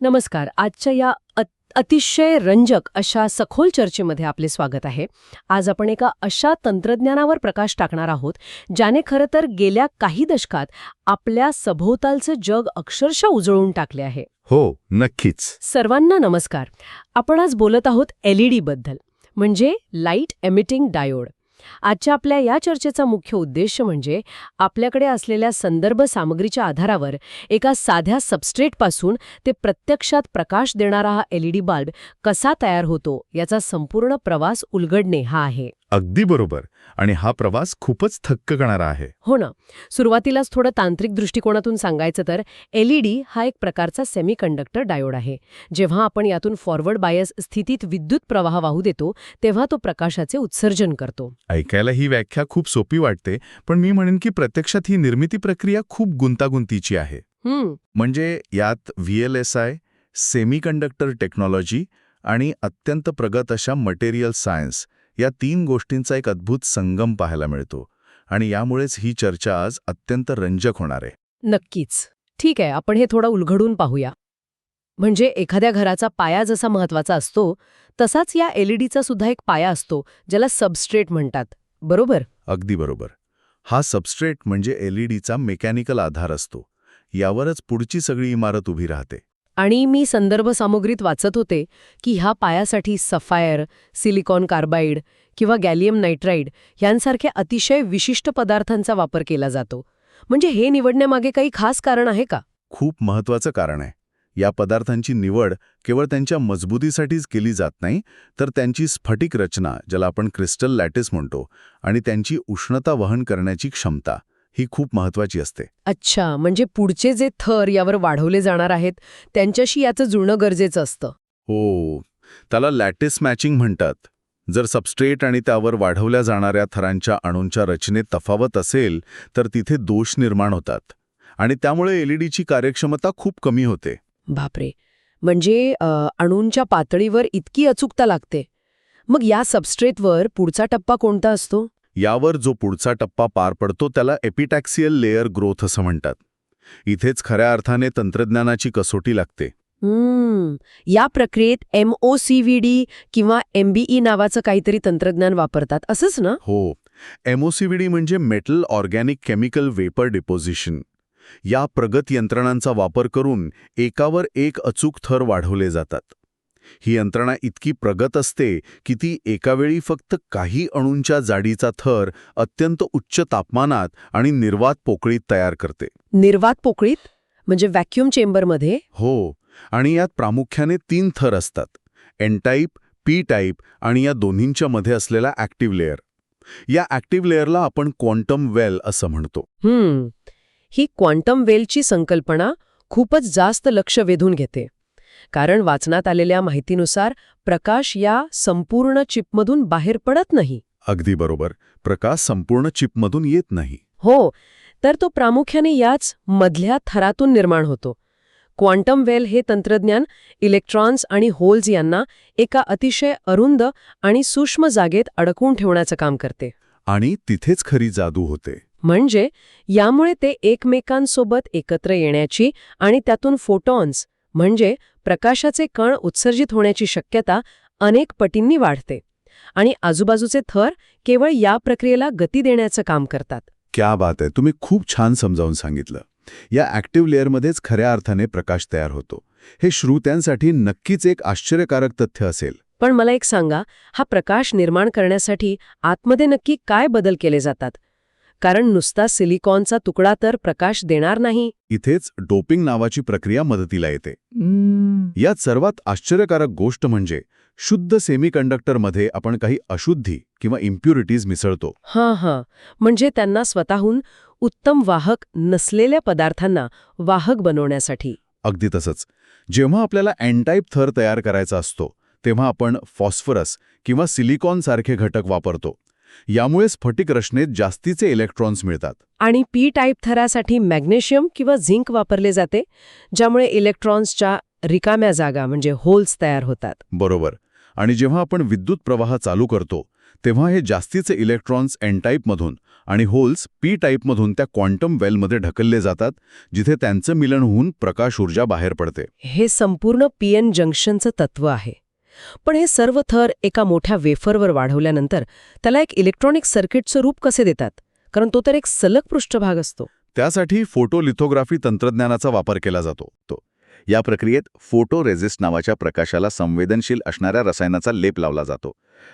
नमस्कार. आजच्या या अतिशय रंजक अशा सखोल चर्चेमध्ये आपले स्वागत आहे. आज आपण एका अशा तंत्रज्ञानावर प्रकाश टाकणार आहोत, ज्याने खरं तर गेल्या काही दशकात आपल्या सभोवतालचं जग अक्षरशः उजळून टाकले आहे. हो, नक्कीच. सर्वांना नमस्कार. आपण आज बोलत आहोत LED बद्दल, म्हणजे लाईट एमिटिंग डायोड. आजच्या आपल्या या चर्चेचा मुख्य उद्देश म्हणजे आपल्याकडे असलेल्या संदर्भ सामग्रीच्या आधारावर एका साध्या सबस्ट्रेटपासून ते प्रत्यक्षात प्रकाश देणारा हा LED बल्ब कसा तयार होतो याचा संपूर्ण प्रवास उलगडणे हा आहे. अगदी बरोबर. आणि हा प्रवास खूपच थक्क करणारा आहे. हो ना. सुरुवातीलाच थोडं तांत्रिक दृष्टिकोनातून सांगायचं तर LED हा एक प्रकारचा सेमीकंडक्टर डायोड आहे. जेव्हा आपण यातून फॉरवर्ड बायस स्थितीत विद्युत प्रवाह वाहू देतो तेव्हा तो प्रकाशाचे उत्सर्जन करतो. ऐकायला ही व्याख्या खूप सोपी वाटते, पण मी म्हणेन की प्रत्यक्षात ही निर्मिती प्रक्रिया खूप गुंतागुंतीची आहे. म्हणजे यात VLSI, सेमीकंडक्टर टेक्नॉलॉजी आणि अत्यंत प्रगत अशा मटेरियल सायन्स या 3 गोष्टींचा एक अद्भुत संगम पाहायला मिळतो. आणि यामुळेच ही चर्चा आज अत्यंत रंजक होणार आहे. नक्कीच. ठीक आहे, आपण हे थोडं उलगडून पाहूया. म्हणजे एखाद्या घराचा पाया जसा महत्वाचा असतो तसाच या LEDचा सुद्धा एक पाया असतो, ज्याला सबस्ट्रेट म्हणतात. बरोबर? अगदी बरोबर. हा सबस्ट्रेट म्हणजे LEDचा मेकॅनिकल आधार असतो. यावरच पुढची सगळी इमारत उभी राहते. आणि मी संदर्भ सामुग्रीत वाचत होते की ह्या पायासाठी सफायर, सिलिकॉन कार्बाईड किंवा गॅलियम नायट्राइड यांसारख्या अतिशय विशिष्ट पदार्थांचा वापर केला जातो. म्हणजे हे निवडण्यामागे काही खास कारण आहे का? खूप महत्वाचं कारण आहे. या पदार्थांची निवड केवळ त्यांच्या मजबूतीसाठीच केली जात नाही, तर त्यांची स्फटिक रचना, ज्याला आपण क्रिस्टल लॅटिस म्हणतो, आणि त्यांची उष्णता वहन करण्याची क्षमता ही खूप महत्वाची असते. अच्छा, म्हणजे पुढचे जे थर यावर वाढवले जाणार आहेत त्यांच्याशी याचं जुळणं गरजेचं असतं. हो, त्याला लॅटिस मॅचिंग म्हणतात. जर सबस्ट्रेट आणि त्यावर वाढवल्या जाणाऱ्या थरांच्या अणूंच्या रचनेत तफावत असेल तर तिथे दोष निर्माण होतात आणि त्यामुळे LEDची कार्यक्षमता खूप कमी होते. बापरे, म्हणजे अणूंच्या पातळीवर इतकी अचूकता लागते. मग या सबस्ट्रेटवर पुढचा टप्पा कोणता असतो? यावर जो पुढचा टप्पा पार पडतो त्याला एपिटॅक्सियल लेयर ग्रोथ असं म्हणतात. इथेच खऱ्या अर्थाने तंत्रज्ञानाची कसोटी लागते. या प्रक्रियेत MOCVD किंवा MBE नावाचं काहीतरी तंत्रज्ञान वापरतात असंच ना? हो, MOCVD म्हणजे metal organic chemical vapour deposition. या प्रगत यंत्रणांचा वापर करून एकावर एक अचूक थर वाढवले जातात. ही यंत्रणा इतकी प्रगत असते की ती एकावेळी फक्त काही अणूंच्या जाडीचा थर अत्यंत उच्च तापमानात आणि निर्वात पोकळीत तयार करते. निर्वात पोकळीत? म्हणजे व्हॅक्यूम चेंबरमध्ये? हो, आणि यात प्रामुख्याने 3 थर असतात: N टाईप, P टाईप आणि या दोन्हींच्या मध्ये असलेला ॲक्टिव्ह लेयर. या ॲक्टिव्ह लेयरला आपण क्वांटम वेल असं म्हणतो. ही क्वांटम वेलची संकल्पना खूपच जास्त लक्ष वेधून घेते. कारण वाचनात आलेल्या माहितीनुसार प्रकाश या संपूर्ण चिपमधून बाहेर पडत नाही. अगदी बरोबर. प्रकाश संपूर्ण चिपमधून येत नाही. हो, तर तो प्रामुख्याने याच मधल्या थरातून निर्माण होतो. क्वांटम वेल हे तंत्रज्ञान इलेक्ट्रॉन्स आणि होल्स यांना एका अतिशय अरुंद आणि सूक्ष्म जागेत अडकवून ठेवण्याचं काम करते. आणि तिथेच खरी जादू होते. म्हणजे यामुळे ते एकमेकांसोबत एकत्र येण्याची आणि त्यातून फोटॉन्स म्हणजे प्रकाशाचे कण उत्सर्जित होण्याची शक्यता अनेक पटींनी वाढते. आणि आजूबाजूचे थर केवळ या प्रक्रियेला गती देण्याचं काम करतात. क्या बात आहे, तुम्ही खूप छान समजावून सांगितलं. या ॲक्टिव्ह लेअरमध्येच खऱ्या अर्थाने प्रकाश तयार होतो. हे श्रोत्यांसाठी नक्कीच एक आश्चर्यकारक तथ्य असेल. पण मला एक सांगा, हा प्रकाश निर्माण करण्यासाठी आतमध्ये नक्की काय बदल केले जातात? कारण नुसता सिलिकॉनचा तुकडा तर प्रकाश देणार नाही. इथेच डोपिंग नावाची प्रक्रिया मदतीला येते. यात सर्वात आश्चर्यकारक गोष्ट म्हणजे शुद्ध सेमीकंडक्टरमध्ये आपण काही अशुद्धी किंवा इम्प्युरिटीज मिसळतो. म्हणजे त्यांना स्वतःहून उत्तम वाहक नसलेल्या पदार्थांना वाहक बनवण्यासाठी. अगदी तसंच. जेव्हा आपल्याला N टाईप थर तयार करायचा असतो तेव्हा आपण फॉस्फरस किंवा सिलिकॉन सारखे घटक वापरतो. यामुळे स्फटिक रचनेत जास्तीचे इलेक्ट्रॉन्स मिळतात. आणि P टाईप थरासाठी मॅग्नेशियम किंवा झिंक वापरले जाते, ज्यामुळे इलेक्ट्रॉन्सच्या रिकाम्या जागा म्हणजे होल्स तयार होतात. बरोबर. आणि जेव्हा आपण विद्युत प्रवाह चालू करतो तेव्हा हे जास्तीचे इलेक्ट्रॉन्स एन टाईपमधून आणि होल्स पी टाईपमधून त्या क्वांटम वेलमध्ये ढकलले जातात, जिथे त्यांचं मिलन होऊन प्रकाश ऊर्जा बाहेर पडते. हे संपूर्ण पीएन जंक्शनचं तत्व आहे. पण हे सर्व थर एका मोठ्या वेफरवर वाढवल्यानंतर त्याला एक इलेक्ट्रॉनिक सर्किटचं रूप कसे देतात? कारण तो तर एक सलग पृष्ठभाग असतो. त्यासाठी फोटोलिथोग्राफी तंत्रज्ञानाचा वापर केला जातो. या प्रक्रियेत फोटोरेझिस्ट नावाच्या प्रकाशाला संवेदनशील असणाऱ्या रसायनाचा लेप लावला जातो.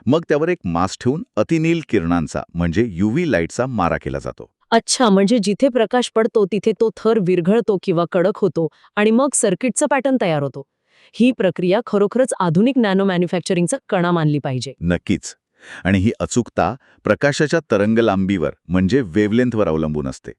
मग त्यावर एक मास्क ठेवून अतिनील किरणांचा म्हणजे UV लाईटचा मारा केला जातो. अच्छा, म्हणजे जिथे प्रकाश पडतो तिथे तो थर विरघळतो किंवा कडक होतो आणि मग सर्किटचा पॅटर्न तयार होतो. ही प्रक्रिया खरोखरच आधुनिक नॅनो मॅन्युफॅक्चरिंगचा कणा मानली पाहिजे. नक्कीच. आणि ही अचूकता प्रकाशाच्या तरंगलांबीवर म्हणजे वेव्हलेंथवर अवलंबून असते.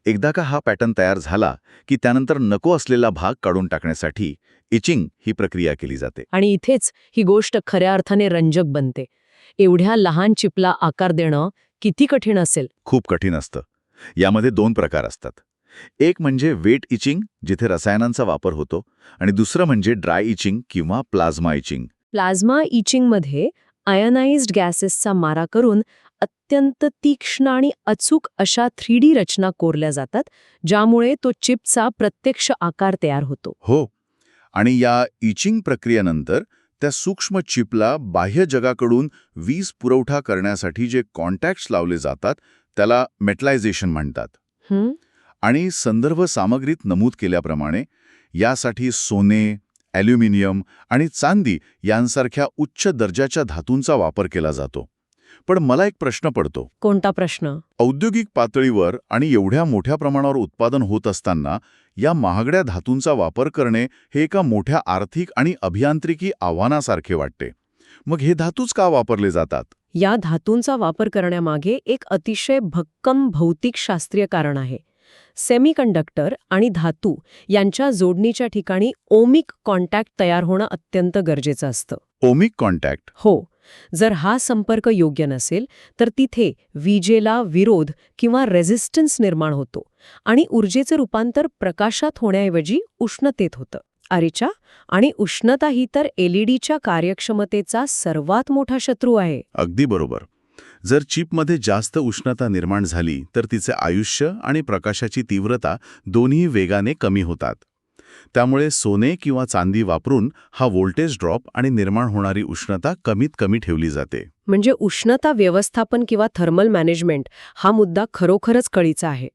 एकदा का हा पॅटर्न तयार झाला की त्यानंतर नको असलेला भाग काढून टाकण्यासाठी इचिंग ही प्रक्रिया केली जाते. आणि इथेच ही गोष्ट खऱ्या अर्थाने रंजक बनते. एवढ्या लहान चिपला आकार देणं किती कठीण असेल? खूप कठीण असतं. यामध्ये 2 प्रकार असतात. एक म्हणजे वेट इचिंग, जिथे रसायनांचा वापर होतो, आणि दुसरं म्हणजे ड्राय इचिंग किंवा प्लाझ्मा इचिंग. प्लाझ्मा इचिंगमध्ये आयनाइज्ड गॅसेसचा मारा करून अत्यंत तीक्ष्ण आणि अचूक अशा 3D रचना कोरल्या जातात, ज्यामुळे तो चिपचा प्रत्यक्ष आकार तयार होतो. हो. आणि या इचिंग प्रक्रियेनंतर त्या सूक्ष्म चिपला बाह्य जगाकडून वीज पुरवठा करण्यासाठी जे कॉन्टॅक्ट्स लावले जातात त्याला मेटलायझेशन म्हणतात. आणि संदर्भ सामग्रीत नमूद केल्याप्रमाणे यासाठी सोने, ॲल्युमिनियम आणि चांदी यांसारख्या उच्च दर्जाच्या धातूंचा वापर केला जातो. पण मला एक प्रश्न पडतो. कोणता प्रश्न? औद्योगिक पातळीवर आणि एवढ्या मोठ्या प्रमाणावर उत्पादन होत असताना या महागड्या धातूंचा वापर करणे हे एका मोठ्या आर्थिक आणि अभियांत्रिकी आव्हानासारखे वाटते. मग हे धातूच का वापरले जातात? या धातूंचा वापर करण्यामागे एक अतिशय भक्कम भौतिकशास्त्रीय कारण आहे. सेमीकंडक्टर आणि धातू यांच्या जोडणीच्या ठिकाणी ओमिक कॉन्टॅक्ट तयार होणं अत्यंत गरजेचं असतं. Ohmic contact? हो. जर हा संपर्क योग्य नसेल तर तिथे विजेला विरोध किंवा रेझिस्टन्स निर्माण होतो आणि ऊर्जेचं रूपांतर प्रकाशात होण्याऐवजी उष्णतेत होतं. अरेच्या, आणि उष्णता ही तर एलईडीच्या कार्यक्षमतेचा सर्वात मोठा शत्रू आहे. अगदी बरोबर. जर चिपमध्ये जास्त उष्णता निर्माण झाली तर तिचे आयुष्य आणि प्रकाशाची तीव्रता दोन्ही वेगाने कमी होतात. त्यामुळे सोने किंवा चांदी वापरून हा व्होल्टेज ड्रॉप आणि निर्माण होणारी उष्णता कमीत कमी ठेवली जाते. म्हणजे उष्णता व्यवस्थापन किंवा थर्मल मॅनेजमेंट हा मुद्दा खरोखरच कळीचा आहे.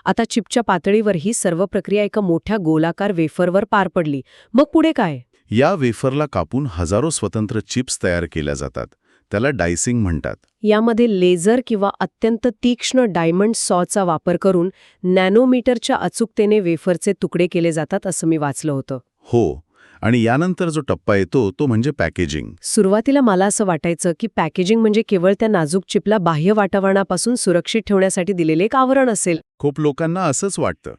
आता चिपच्या पातळीवर ही सर्व प्रक्रिया एका मोठ्या गोलाकार वेफरवर पार पडली. मग पुढे काय? या वेफरला कापून हजारो स्वतंत्र चिप्स तयार केल्या जातात. त्याला डायसिंग म्हणतात. यामध्ये लेझर किंवा अत्यंत तीक्ष्ण डायमंड सॉचा वापर करून नॅनोमीटरच्या अचूकतेने वेफरचे तुकडे केले जातात असं मी वाचलं होतं. हो. आणि यानंतर जो टप्पा येतो तो म्हणजे पॅकेजिंग. सुरुवातीला मला असं वाटायचं की पॅकेजिंग म्हणजे केवळ त्या नाजूक चिपला बाह्य वातावरणापासून सुरक्षित ठेवण्यासाठी दिलेले एक आवरण असेल. खूप लोकांना असंच वाटतं.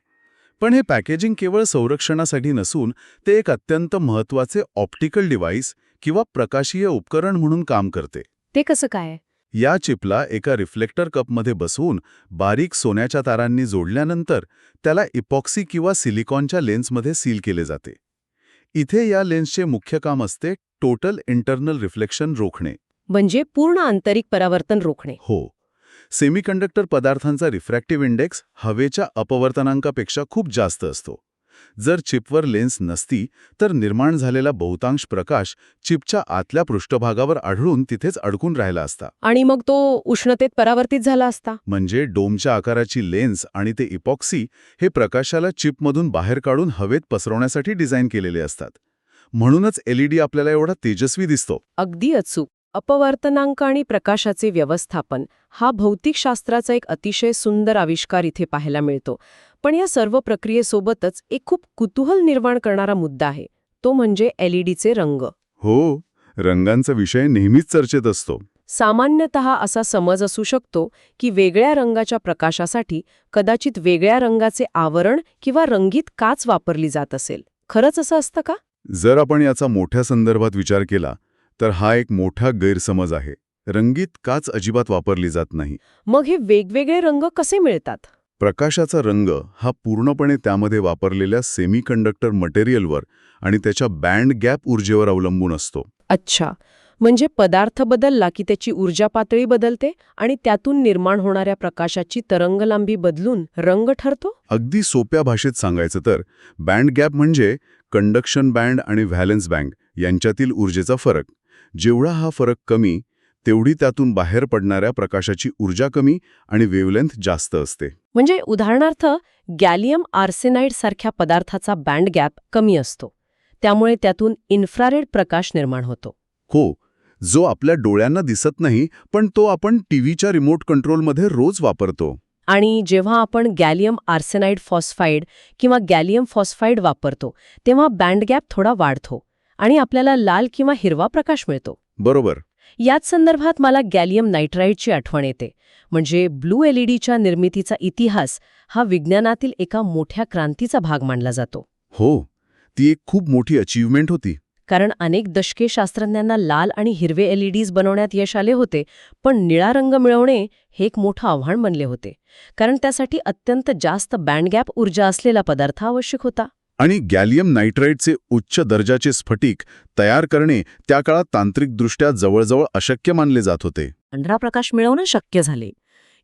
पण हे पॅकेजिंग केवळ संरक्षणासाठी नसून ते एक अत्यंत महत्त्वाचे ऑप्टिकल डिव्हाइस किंवा प्रकाशीय उपकरण म्हणून काम करते. ते कसं काय? या चिपला एका रिफ्लेक्टर कपमध्ये बसवून बारीक सोन्याच्या तारांनी जोडल्यानंतर त्याला इपॉक्सी किंवा सिलिकॉनच्या लेन्समध्ये सील केले जाते. इथे या लेन्सचे मुख्य काम असते टोटल इंटरनल रिफ्लेक्शन रोखणे. म्हणजे पूर्ण आंतरिक परावर्तन रोखणे. हो. सेमीकंडक्टर पदार्थांचा रिफ्रॅक्टिव्ह इंडेक्स हवेच्या अपवर्तनांकापेक्षा खूप जास्त असतो. जर चिपवर लेन्स नसती तर निर्माण झालेला बहुतांश प्रकाश चिपच्या आतल्या पृष्ठभागावर आढळून तिथेच अडकून राहिला असता. आणि मग तो उष्णतेत परावर्तित झाला असता. म्हणजे डोमच्या आकाराची लेन्स आणि ते इपॉक्सी हे प्रकाशाला चिपमधून बाहेर काढून हवेत पसरवण्यासाठी डिझाईन केलेले असतात. म्हणूनच एलईडी आपल्याला एवढा तेजस्वी दिसतो. अगदी अचूक. अपवर्तनांक आणि प्रकाशाचे व्यवस्थापन हा भौतिकशास्त्राचा एक अतिशय सुंदर आविष्कार इथे पाहायला मिळतो. पण या सर्व प्रक्रियेसोबतच एक खूप कुतूहल निर्माण करणारा मुद्दा आहे, तो म्हणजे एलईडीचे रंग. हो, रंगांचा विषय नेहमीच चर्चेत असतो. सामान्यतः असा समज असू शकतो की वेगळ्या रंगाच्या प्रकाशासाठी कदाचित वेगळ्या रंगाचे आवरण किंवा रंगीत काच वापरली जात असेल. खरंच असं असतं का? जर आपण याचा मोठ्या संदर्भात विचार केला तर हा एक मोठा गैरसमज आहे. रंगीत काच अजिबात वापरली जात नाही. मग हे वेगवेगळे रंग कसे मिळतात? प्रकाशाचा रंग हा पूर्णपणे त्यामध्ये वापरलेल्या सेमीकंडक्टर मटेरियलवर आणि त्याच्या बँड गॅप ऊर्जेवर अवलंबून असतो. अच्छा, म्हणजे पदार्थ बदलला की त्याची ऊर्जा पातळी बदलते आणि त्यातून निर्माण होणाऱ्या प्रकाशाची तरंगलांबी बदलून रंग ठरतो? अगदी सोप्या भाषेत सांगायचं तर बँड गॅप म्हणजे कंडक्शन बँड आणि व्हॅलेन्स बँड यांच्यातील ऊर्जेचा फरक. जेवढा हा फरक कमी, तेवढी त्यातून बाहेर पडणाऱ्या प्रकाशाची ऊर्जा कमी आणि वेव्हलेंथ जास्त असते. म्हणजे उदाहरणार्थ गॅलियम आर्सेनाइड सारख्या पदार्थाचा बँड गॅप कमी असतो. त्यामुळे त्यातून इन्फ्रारेड प्रकाश निर्माण होतो. हो, जो आपल्या डोळ्यांना दिसत नाही, पण तो आपण टीव्हीच्या रिमोट कंट्रोलमध्ये रोज वापरतो. आणि जेव्हा आपण गॅलियम आर्सेनाइड फॉस्फाईड किंवा गॅलियम फॉस्फाईड वापरतो तेव्हा बँड गॅप थोडा वाढतो आणि आपल्याला लाल किंवा हिरवा प्रकाश मिळतो. बरोबर. याच संदर्भात मला गॅलियम नायट्राइडची आठवण येते. म्हणजे ब्लू एलईडीच्या निर्मितीचा इतिहास हा विज्ञानातील एका मोठ्या क्रांतीचा भाग मानला जातो. हो, ती एक खूप मोठी अचीवमेंट होती. कारण अनेक दशके शास्त्रज्ञांना लाल आणि हिरवे एलईडीज बनवण्यात यश आले होते, पण निळा रंग मिळवणे हे एक मोठं आव्हान बनले होते. कारण त्यासाठी अत्यंत जास्त बँड गॅप ऊर्जा असलेला पदार्थ आवश्यक होता. आणि गॅलियम नायट्राइडचे उच्च दर्जाचे स्फटिक तयार करणे त्या काळात तांत्रिकदृष्ट्या जवळजवळ अशक्य मानले जात होते. पांढरा प्रकाश मिळवणं शक्य झाले.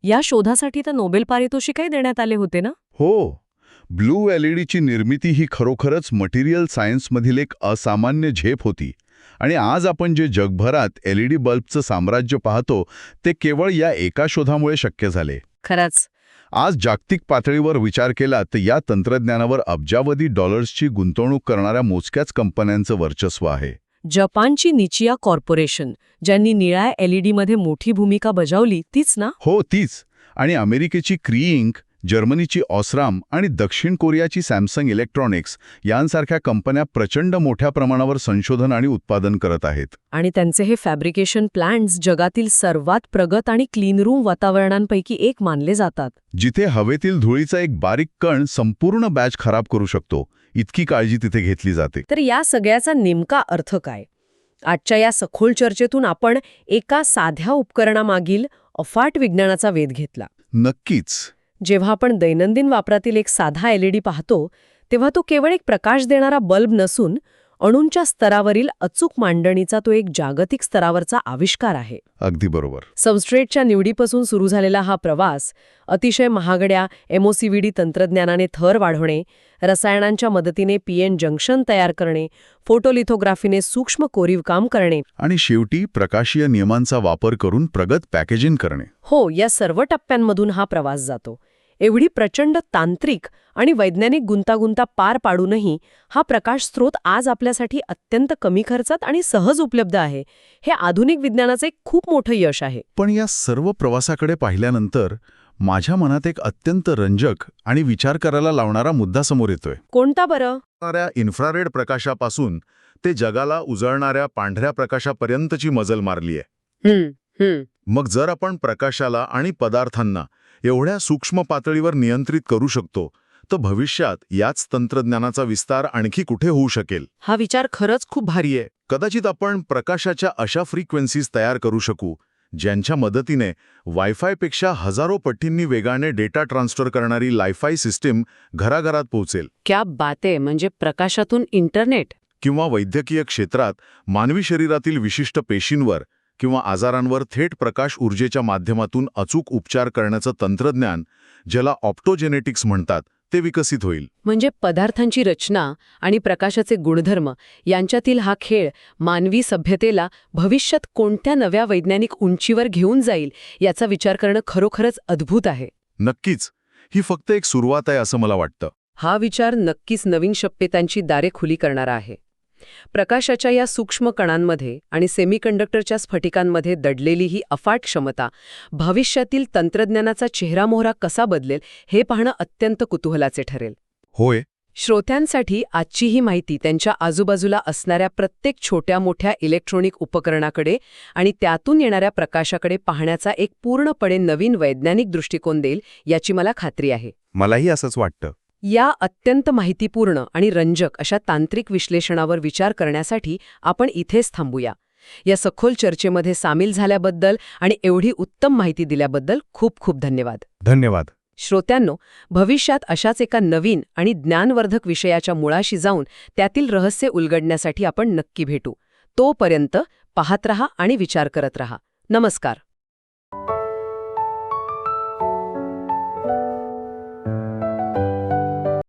या शोधासाठी तर नोबेल पारितोषिकही देण्यात आले होते ना? हो, ब्लू एलईडीची निर्मिती ही खरोखरच मटेरियल सायन्समधील एक असामान्य झेप होती. आणि आज आपण जे जगभरात एलईडी बल्बचं साम्राज्य पाहतो ते केवळ या एका शोधामुळे शक्य झाले. खरंच. आज जागतिक पातळीवर विचार केला तर या तंत्रज्ञानावर अब्जावधी डॉलर्सची गुंतवणूक करणाऱ्या मोजक्याच कंपन्यांचं वर्चस्व आहे. जपानची निचिया कॉर्पोरेशन, ज्यांनी निळ्या एलईडीमध्ये मोठी भूमिका बजावली, तीच ना? हो, तीच. आणि अमेरिकेची क्रीइंक, जर्मनीची ऑसराम आणि दक्षिण कोरियाची सॅमसंग इलेक्ट्रॉनिक्स यांसारख्या कंपन्या प्रचंड मोठ्या प्रमाणावर संशोधन आणि उत्पादन करत आहेत. आणि त्यांचे हे फॅब्रिकेशन प्लांट्स जगातील सर्वात प्रगत आणि क्लीनरूम वातावरणांपैकी एक मानले जातात. जिथे हवेतील धुळीचा एक बारीक कण संपूर्ण बॅच खराब करू शकतो, इतकी काळजी तिथे घेतली जाते. तर या सगळ्याचा नेमका अर्थ काय? आजच्या या सखोल चर्चेतून आपण एका साध्या उपकरणामागील अफाट विज्ञानाचा वेध घेतला. नक्कीच. जेव्हा आपण दैनंदिन वापरातील एक साधा एलईडी पाहतो तेव्हा तो केवळ एक प्रकाश देणारा बल्ब नसून अणूंच्या स्तरावरील अचूक मांडणीचा तो एक जागतिक स्तरावरचा आविष्कार आहे. अगदी बरोबर. सबस्ट्रेटच्या निवडीपासून सुरू झालेला हा प्रवास अतिशय महागड्या एमओसीव्हीडी तंत्रज्ञानाने थर वाढवणे, रसायनांच्या मदतीने पीएन जंक्शन तयार करणे, फोटोलिथोग्राफीने सूक्ष्म कोरीवकाम करणे आणि शेवटी प्रकाशीय नियमांचा वापर करून प्रगत पॅकेजिंग करणे. हो, या सर्व टप्प्यांमधून हा प्रवास जातो. एवढी प्रचंड तांत्रिक आणि वैज्ञानिक गुंतागुंता पार पाडूनही हा प्रकाश स्रोत आज आपल्यासाठी अत्यंत कमी खर्चात आणि सहज उपलब्ध आहे. हे आधुनिक विज्ञानाचे एक खूप मोठं यश आहे. पण या सर्व प्रवासाकडे पाहिल्यानंतर माझ्या मनात एक अत्यंत रंजक आणि विचार करायला लावणारा मुद्दा समोर येतोय. कोणता बरं? इन्फ्रारेड प्रकाशापासून ते जगाला उजळणाऱ्या पांढऱ्या प्रकाशापर्यंतची मजल मारली आहे. मग जर आपण प्रकाशाला आणि पदार्थांना एवढ्या सूक्ष्म पातळीवर नियंत्रित करू शकतो, तर भविष्यात याच तंत्रज्ञानाचा विस्तार आणखी कुठे होऊ शकेल? हा विचार खरंच खूप भारी आहे. कदाचित आपण प्रकाशाच्या अशा फ्रिक्वेन्सीज तयार करू शकू ज्यांच्या मदतीने वायफायपेक्षा हजारो पटींनी वेगाने डेटा ट्रान्सफर करणारी लायफाय सिस्टीम घराघरात पोहोचेल. क्या बात आहे. म्हणजे प्रकाशातून इंटरनेट. किंवा वैद्यकीय क्षेत्रात मानवी शरीरातील विशिष्ट पेशींवर किंवा आजारांवर थेट प्रकाश ऊर्जेच्या माध्यमातून अचूक उपचार करण्याचं तंत्रज्ञान, ज्याला ऑप्टोजेनेटिक्स म्हणतात, ते विकसित होईल. म्हणजे पदार्थांची रचना आणि प्रकाशाचे गुणधर्म यांच्यातील हा खेळ मानवी सभ्यतेला भविष्यात कोणत्या नव्या वैज्ञानिक उंचीवर घेऊन जाईल याचा विचार करणं खरोखरच अद्भुत आहे. नक्कीच. ही फक्त एक सुरुवात आहे असं मला वाटतं. हा विचार नक्कीच नवीन शक्यतांची दारे खुली करणारा आहे. प्रकाशाच्या या सूक्ष्म कणांमध्ये आणि सेमीकंडक्टरच्या स्फटिकांमध्ये दडलेली ही अफाट क्षमता भविष्यातील तंत्रज्ञानाचा चेहरामोहरा कसा बदलेल हे पाहणं अत्यंत कुतूहलाचे ठरेल. होय. श्रोत्यांसाठी आजची ही माहिती त्यांच्या आजूबाजूला असणाऱ्या प्रत्येक छोट्या मोठ्या इलेक्ट्रॉनिक उपकरणाकडे आणि त्यातून येणाऱ्या प्रकाशाकडे पाहण्याचा एक पूर्णपणे नवीन वैज्ञानिक दृष्टिकोन देईल याची मला खात्री आहे. मलाही असंच वाटतं. या अत्यंत माहितीपूर्ण आणि रंजक अशा तांत्रिक विश्लेषणावर विचार करण्यासाठी आपण इथेच थांबूया. या सखोल चर्चेमध्ये सामील झाल्याबद्दल आणि एवढी उत्तम माहिती दिल्याबद्दल खूप खूप धन्यवाद. धन्यवाद. श्रोत्यांनो, भविष्यात अशाच एका नवीन आणि ज्ञानवर्धक विषयाच्या मुळाशी जाऊन त्यातील रहस्य उलगडण्यासाठी आपण नक्की भेटू. तोपर्यंत पाहत रहा आणि विचार करत रहा. नमस्कार.